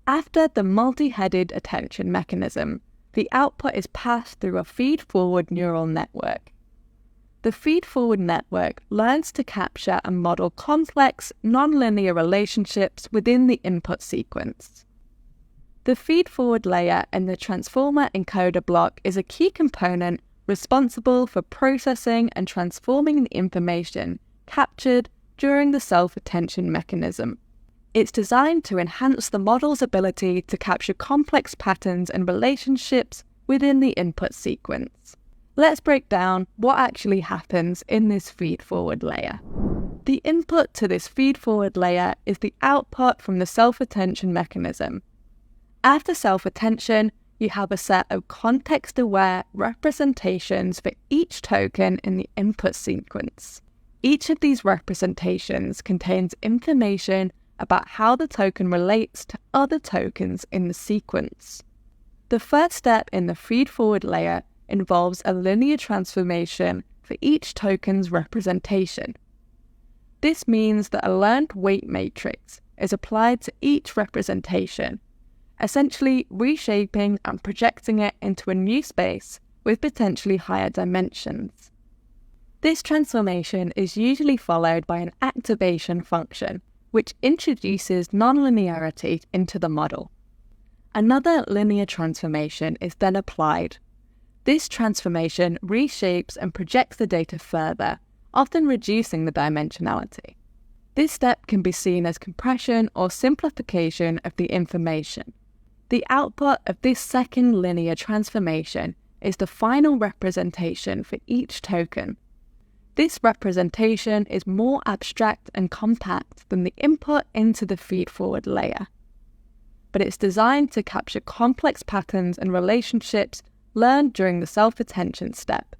After the multi-headed attention mechanism, the output is passed through a feedforward neural network. The feedforward network learns to capture and model complex, nonlinear relationships within the input sequence. The feedforward layer in the transformer encoder block is a key component responsible for processing and transforming the information captured during the self-attention mechanism. It's designed to enhance the model's ability to capture complex patterns and relationships within the input sequence. Let's break down what actually happens in this feedforward layer. The input to this feedforward layer is the output from the self-attention mechanism. After self-attention, you have a set of context-aware representations for each token in the input sequence. Each of these representations contains information about how the token relates to other tokens in the sequence. The first step in the feedforward layer involves a linear transformation for each token's representation. This means that a learned weight matrix is applied to each representation, essentially reshaping and projecting it into a new space with potentially higher dimensions. This transformation is usually followed by an activation function, which introduces nonlinearity into the model. Another linear transformation is then applied. This transformation reshapes and projects the data further, often reducing the dimensionality. This step can be seen as compression or simplification of the information. The output of this second linear transformation is the final representation for each token. This representation is more abstract and compact than the input into the feedforward layer, but it's designed to capture complex patterns and relationships learned during the self-attention step.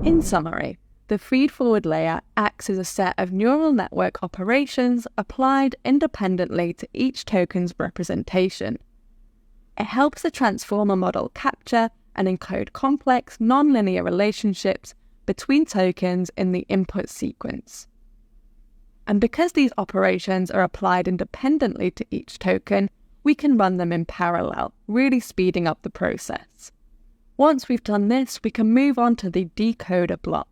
In summary, the feedforward layer acts as a set of neural network operations applied independently to each token's representation. It helps the transformer model capture and encode complex, nonlinear relationships between tokens in the input sequence. And because these operations are applied independently to each token, we can run them in parallel, really speeding up the process. Once we've done this, we can move on to the decoder block.